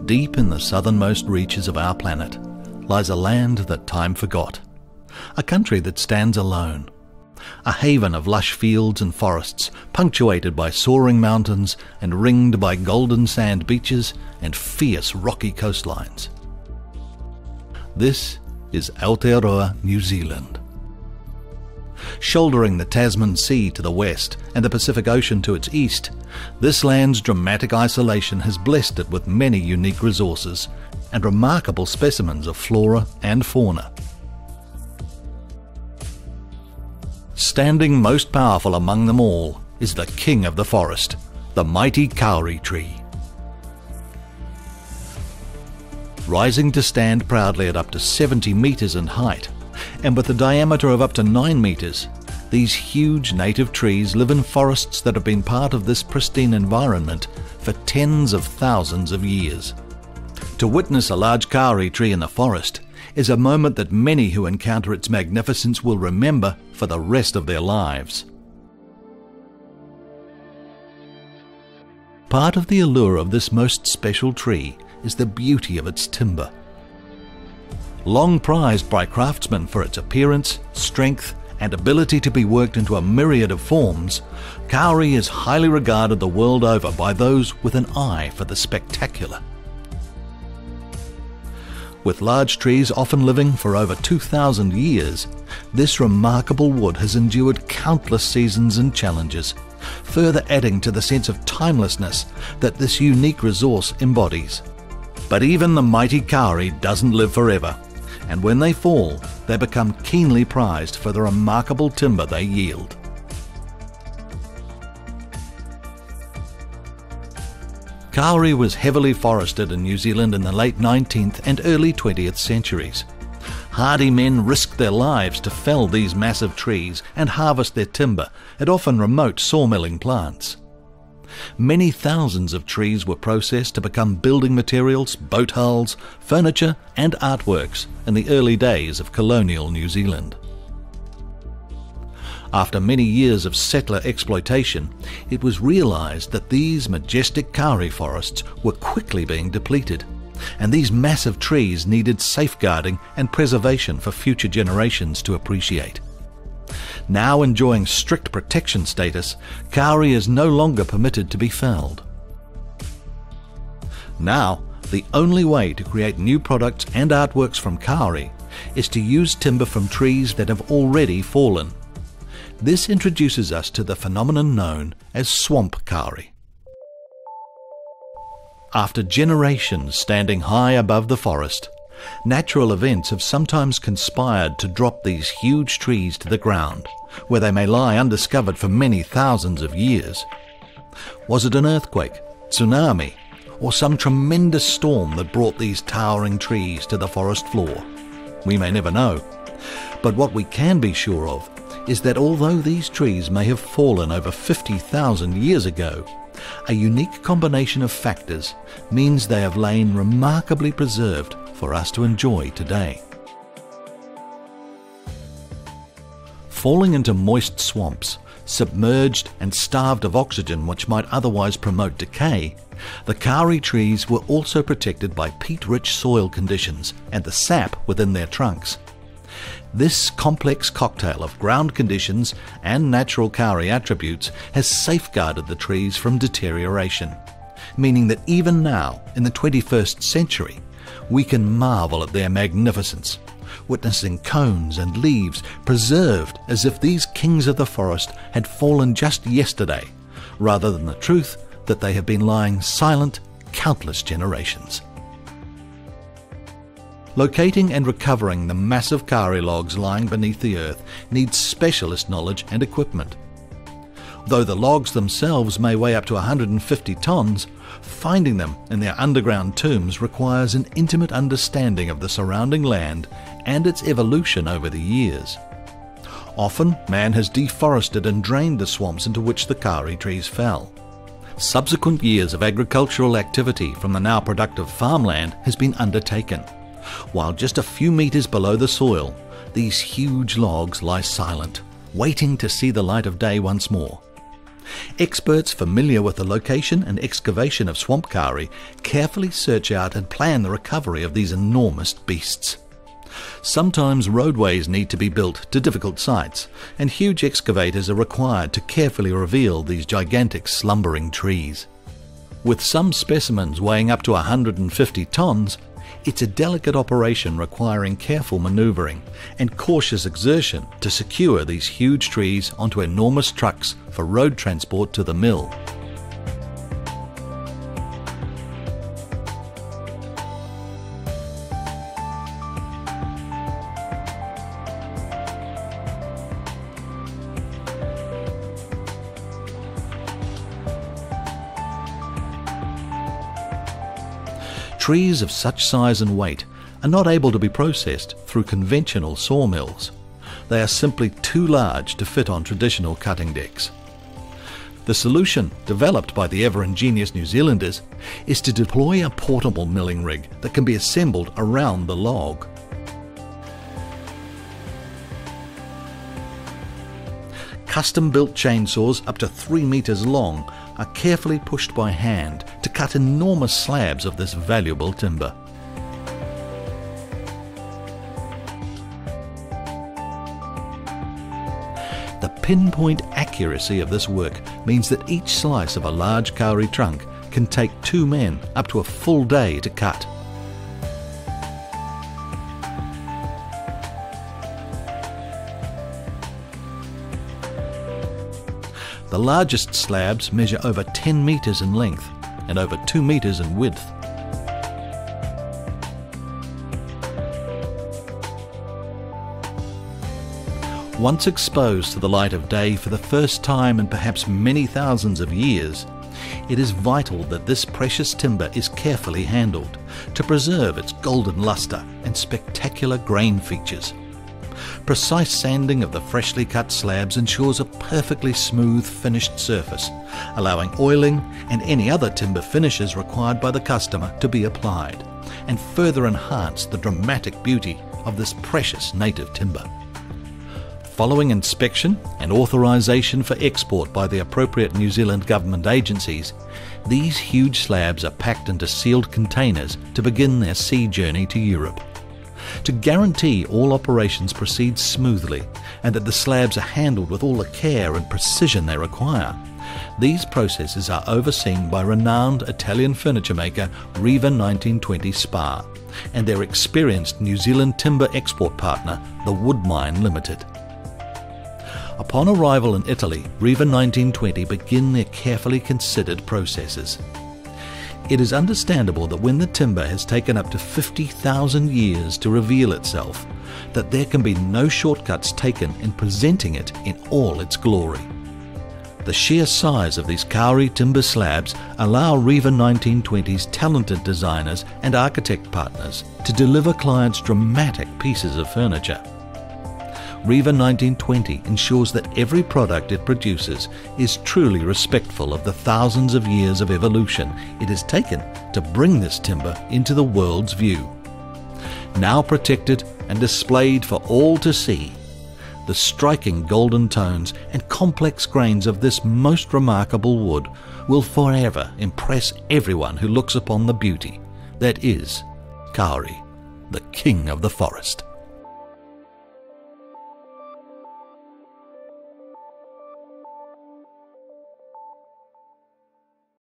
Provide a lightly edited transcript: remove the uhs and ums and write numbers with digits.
Deep in the southernmost reaches of our planet lies a land that time forgot, a country that stands alone, a haven of lush fields and forests punctuated by soaring mountains and ringed by golden sand beaches and fierce rocky coastlines. This is Aotearoa, New Zealand. Shouldering the Tasman Sea to the west and the Pacific Ocean to its east, this land's dramatic isolation has blessed it with many unique resources and remarkable specimens of flora and fauna. Standing most powerful among them all is the king of the forest, the mighty kauri tree. Rising to stand proudly at up to 70 metres in height, and with a diameter of up to 9 metres, these huge native trees live in forests that have been part of this pristine environment for tens of thousands of years. To witness a large kauri tree in the forest is a moment that many who encounter its magnificence will remember for the rest of their lives. Part of the allure of this most special tree is the beauty of its timber. Long prized by craftsmen for its appearance, strength, and ability to be worked into a myriad of forms, kauri is highly regarded the world over by those with an eye for the spectacular. With large trees often living for over 2,000 years, this remarkable wood has endured countless seasons and challenges, further adding to the sense of timelessness that this unique resource embodies. But even the mighty kauri doesn't live forever, and when they fall, they become keenly prized for the remarkable timber they yield. Kauri was heavily forested in New Zealand in the late 19th and early 20th centuries. Hardy men risked their lives to fell these massive trees and harvest their timber at often remote sawmilling plants. Many thousands of trees were processed to become building materials, boat hulls, furniture and artworks in the early days of colonial New Zealand. After many years of settler exploitation, it was realised that these majestic kauri forests were quickly being depleted, and these massive trees needed safeguarding and preservation for future generations to appreciate. Now enjoying strict protection status, kauri is no longer permitted to be felled. Now, the only way to create new products and artworks from kauri is to use timber from trees that have already fallen. This introduces us to the phenomenon known as swamp kauri. After generations standing high above the forest, natural events have sometimes conspired to drop these huge trees to the ground, where they may lie undiscovered for many thousands of years. Was it an earthquake, tsunami, or some tremendous storm that brought these towering trees to the forest floor? We may never know, but what we can be sure of is that although these trees may have fallen over 50,000 years ago, a unique combination of factors means they have lain remarkably preserved for us to enjoy today. Falling into moist swamps, submerged and starved of oxygen which might otherwise promote decay, the kauri trees were also protected by peat-rich soil conditions and the sap within their trunks. This complex cocktail of ground conditions and natural kauri attributes has safeguarded the trees from deterioration, meaning that even now, in the 21st century, we can marvel at their magnificence, witnessing cones and leaves preserved as if these kings of the forest had fallen just yesterday, rather than the truth that they have been lying silent countless generations. Locating and recovering the massive kauri logs lying beneath the earth needs specialist knowledge and equipment. Though the logs themselves may weigh up to 150 tons, finding them in their underground tombs requires an intimate understanding of the surrounding land and its evolution over the years. Often, man has deforested and drained the swamps into which the kauri trees fell. Subsequent years of agricultural activity from the now productive farmland has been undertaken, while just a few meters below the soil, these huge logs lie silent, waiting to see the light of day once more. Experts familiar with the location and excavation of swamp kauri carefully search out and plan the recovery of these enormous beasts. Sometimes roadways need to be built to difficult sites, and huge excavators are required to carefully reveal these gigantic slumbering trees. With some specimens weighing up to 150 tons, it's a delicate operation requiring careful manoeuvring and cautious exertion to secure these huge trees onto enormous trucks for road transport to the mill. Trees of such size and weight are not able to be processed through conventional sawmills. They are simply too large to fit on traditional cutting decks. The solution, developed by the ever-ingenious New Zealanders, is to deploy a portable milling rig that can be assembled around the log. Custom-built chainsaws up to 3 meters long are carefully pushed by hand to cut enormous slabs of this valuable timber. The pinpoint accuracy of this work means that each slice of a large kauri trunk can take 2 men up to a full day to cut. The largest slabs measure over 10 meters in length and over 2 meters in width. Once exposed to the light of day for the first time in perhaps many thousands of years, it is vital that this precious timber is carefully handled to preserve its golden luster and spectacular grain features. Precise sanding of the freshly cut slabs ensures a perfectly smooth finished surface, allowing oiling and any other timber finishes required by the customer to be applied, and further enhance the dramatic beauty of this precious native timber. Following inspection and authorization for export by the appropriate New Zealand government agencies, these huge slabs are packed into sealed containers to begin their sea journey to Europe. To guarantee all operations proceed smoothly and that the slabs are handled with all the care and precision they require, these processes are overseen by renowned Italian furniture maker Riva 1920 Spa and their experienced New Zealand timber export partner, the Woodmine Limited. Upon arrival in Italy, Riva 1920 begin their carefully considered processes. It is understandable that when the timber has taken up to 50,000 years to reveal itself, that there can be no shortcuts taken in presenting it in all its glory. The sheer size of these kauri timber slabs allow Riva 1920's talented designers and architect partners to deliver clients dramatic pieces of furniture. Riva 1920 ensures that every product it produces is truly respectful of the thousands of years of evolution it has taken to bring this timber into the world's view. Now protected and displayed for all to see, the striking golden tones and complex grains of this most remarkable wood will forever impress everyone who looks upon the beauty that is kauri, the king of the forest.